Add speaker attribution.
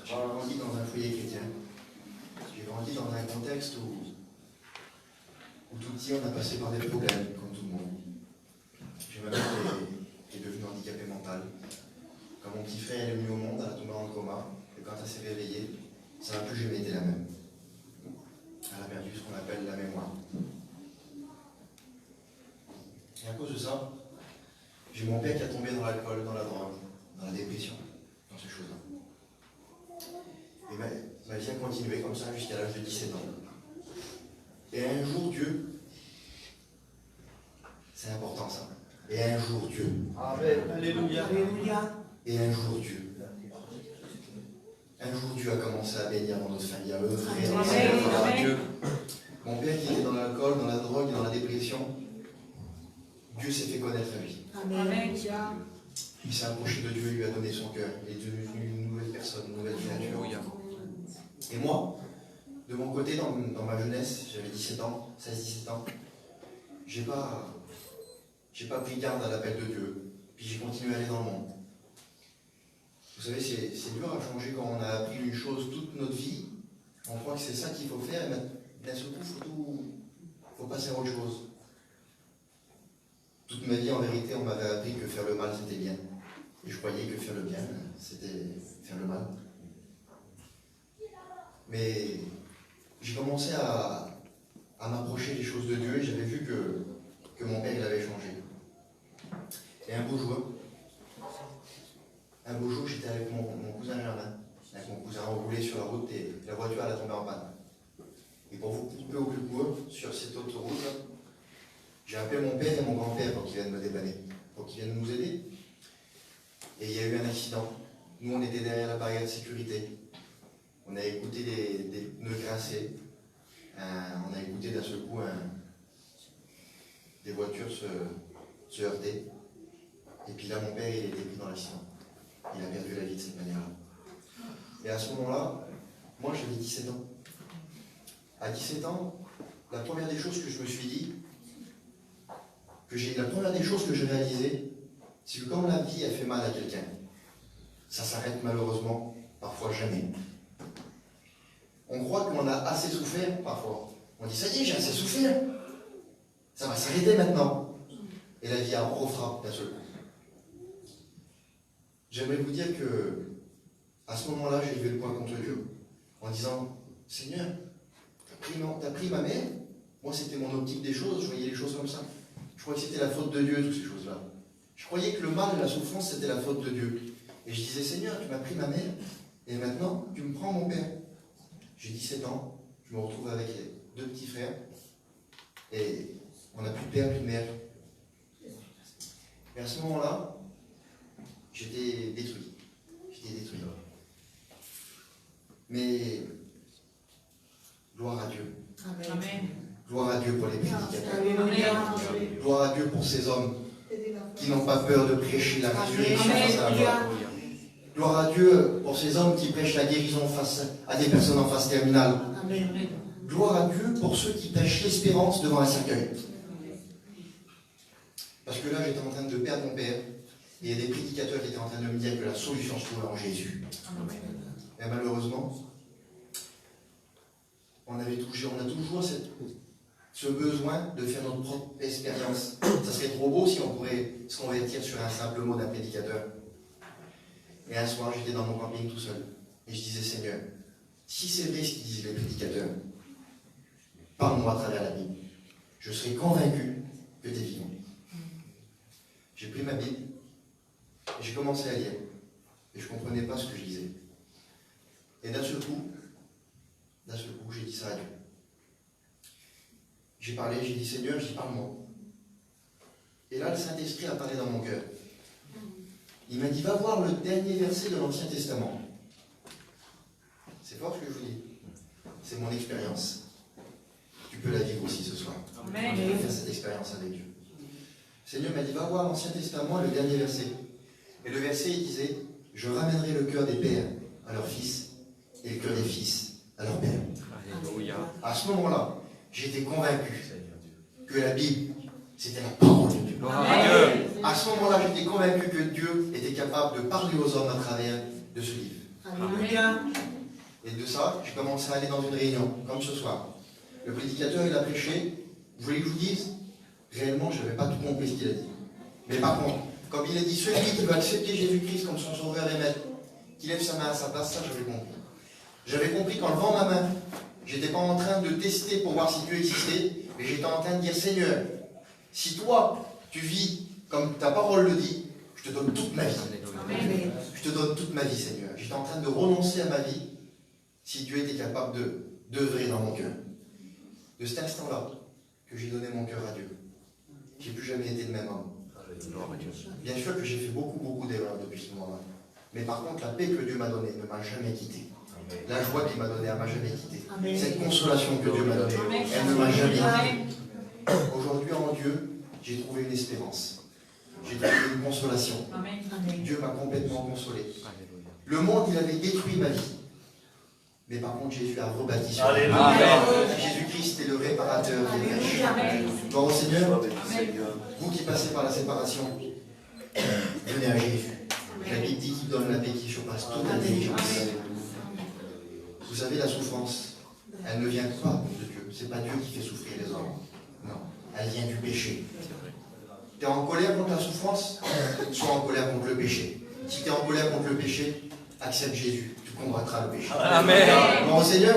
Speaker 1: J'ai grandi dans un foyer chrétien. J'ai grandi dans un contexte où tout petit on a passé par des problèmes, comme tout le monde. J'ai ma mère qui est devenue handicapée mentale. Quand mon petit frère est venu au monde, elle a tombé en coma. Et quand elle s'est réveillée, ça n'a plus jamais été la même. Elle a perdu ce qu'on appelle la mémoire. Et à cause de ça, j'ai mon père qui a tombé dans l'alcool, dans la drogue, dans la dépression, dans ces choses-là. Et ma vie a continué comme ça jusqu'à l'âge de 17 ans. Et un jour, Dieu, c'est important ça. Et un jour, Dieu.
Speaker 2: Amen. Alléluia.
Speaker 3: Alléluia.
Speaker 1: Et un jour, Dieu. Un jour, Dieu a commencé à bénir dans notre famille, à œuvrer dans notre Dieu. Mon père qui était dans l'alcool, dans la drogue et dans la dépression, Dieu s'est fait connaître à lui.
Speaker 3: Amen.
Speaker 1: Il s'est approché de Dieu, il lui a donné son cœur. Il est devenu une nouvelle personne, une nouvelle créature. Et moi, de mon côté, dans ma jeunesse, j'avais 17 ans, 16-17 ans, j'ai pas pris garde à l'appel de Dieu. Puis j'ai continué à aller dans le monde. Vous savez, c'est dur à changer quand on a appris une chose toute notre vie. On croit que c'est ça qu'il faut faire, et d'un seul coup, il faut passer à autre chose. Toute ma vie, en vérité, on m'avait appris que faire le mal, c'était bien. Et je croyais que faire le bien, c'était faire le mal. Mais j'ai commencé à m'approcher des choses de Dieu et j'avais vu que mon père, il avait changé. Et un beau jour, j'étais avec mon cousin Germain. Avec mon cousin, on roulait sur la route et la voiture, elle a tombé en panne. Et pour vous couper au plus court, sur cette autoroute-là, j'ai appelé mon père et mon grand-père pour qu'ils viennent me dépanner, pour qu'ils viennent nous aider. Et il y a eu un accident. Nous, on était derrière la barrière de sécurité. On a écouté des pneus grincer. On a écouté d'un seul coup des voitures se heurter. Et puis là, mon père, il a été pris dans l'accident. Il a perdu la vie de cette manière-là. Et à ce moment-là, moi, j'avais 17 ans. À 17 ans, la première des choses que je me suis dit, la première des choses que j'ai réalisées, c'est que quand la vie a fait mal à quelqu'un, ça s'arrête malheureusement, parfois jamais. On croit qu'on a assez souffert, parfois. On dit, ça y est, j'ai assez souffert. Ça va s'arrêter maintenant. Et la vie refrappe d'un seul coup. J'aimerais vous dire que, à ce moment-là, j'ai levé le poing contre Dieu, en disant, Seigneur, t'as pris ma mère. Moi, c'était mon optique des choses, je voyais les choses comme ça. Je croyais que c'était la faute de Dieu, toutes ces choses-là. Je croyais que le mal et la souffrance, c'était la faute de Dieu. Et je disais, Seigneur, tu m'as pris ma mère, et maintenant, tu me prends mon père. J'ai 17 ans, je me retrouve avec deux petits frères, et on n'a plus de père, plus de mère. Et à ce moment-là, j'étais détruit. Mais, gloire à Dieu.
Speaker 3: Amen.
Speaker 1: Gloire à Dieu pour les prédicateurs.
Speaker 3: Alléluia.
Speaker 1: Gloire à Dieu pour ces hommes qui n'ont pas peur de prêcher la résurrection face à la mort. Gloire à Dieu pour ces hommes qui prêchent la guérison face à des personnes en phase terminale.
Speaker 3: Amen.
Speaker 1: Gloire à Dieu pour ceux qui prêchent l'espérance devant un cercueil. Parce que là, j'étais en train de perdre mon père, et il y a des prédicateurs qui étaient en train de me dire que la solution se trouvait en Jésus. Et malheureusement, on a toujours ce besoin de faire notre propre expérience. Ça serait trop beau si on pourrait se convertir sur un simple mot d'un prédicateur. Et un soir, j'étais dans mon camping tout seul. Et je disais, Seigneur, si c'est vrai ce qu'ils disent les prédicateurs, parle-moi à travers la Bible. Je serai convaincu que tu es vivant. J'ai pris ma Bible et j'ai commencé à lire. Et je ne comprenais pas ce que je lisais. Et d'un seul coup, j'ai dit ça à Dieu. J'ai parlé, j'ai dit, Seigneur, je dis, parle-moi. Et là, le Saint-Esprit apparaît dans mon cœur. Il m'a dit, va voir le dernier verset de l'Ancien Testament. C'est fort ce que je vous dis. C'est mon expérience. Tu peux la vivre aussi ce soir.
Speaker 3: Amen.
Speaker 1: Je vais faire cette expérience avec Dieu. Le Seigneur m'a dit, va voir l'Ancien Testament, le dernier verset. Et le verset, il disait, je ramènerai le cœur des pères à leurs fils et le cœur des fils à leurs pères.
Speaker 2: Alléluia.
Speaker 1: À ce moment-là, j'étais convaincu que la Bible, c'était la parole de Dieu.
Speaker 2: Gloire à Dieu.
Speaker 1: À ce moment-là, j'étais convaincu que Dieu était capable de parler aux hommes à travers de ce livre.
Speaker 2: Alléluia.
Speaker 1: Et de ça, j'ai commencé à aller dans une réunion, comme ce soir. Le prédicateur, il a prêché. Vous voulez que je vous dise? Réellement, je n'avais pas tout compris ce qu'il a dit. Mais par contre, comme il a dit, celui qui veut accepter Jésus-Christ comme son sauveur et maître, qui lève sa main à sa place, ça j'avais compris. J'avais compris qu'en levant ma main, j'étais pas en train de tester pour voir si Dieu existait, mais j'étais en train de dire, Seigneur, si toi, tu vis comme ta parole le dit, je te donne toute ma vie.
Speaker 2: Amen.
Speaker 1: Je te donne toute ma vie, Seigneur. J'étais en train de renoncer à ma vie si Dieu était capable d'œuvrer dans mon cœur. De cet instant-là, que j'ai donné mon cœur à Dieu, j'ai plus jamais été le même homme. Bien sûr que j'ai fait beaucoup d'erreurs depuis ce moment-là. Mais par contre, la paix que Dieu m'a donnée ne m'a jamais quitté. La joie qu'il m'a donnée, elle ne m'a jamais quitté. Cette consolation que Dieu m'a donnée, elle ne m'a jamais quitté. Aujourd'hui, en Dieu, j'ai trouvé une espérance. J'ai trouvé une consolation. Dieu m'a complètement consolé. Le monde, il avait détruit ma vie. Mais par contre, Jésus a rebâti sur moi. Jésus-Christ est le réparateur des péchés. Gloire au Seigneur. Vous qui passez par la séparation, venez à Jésus. La Bible dit qu'il donne la paix qui surpasse toute intelligence. Vous savez, la souffrance, elle ne vient pas de Dieu. Ce n'est pas Dieu qui fait souffrir les hommes. Non, elle vient du péché. Tu es en colère contre la souffrance, sois en colère contre le péché. Si tu es en colère contre le péché, accepte Jésus. Tu combattras le péché.
Speaker 2: Amen.
Speaker 1: Bon, Seigneur,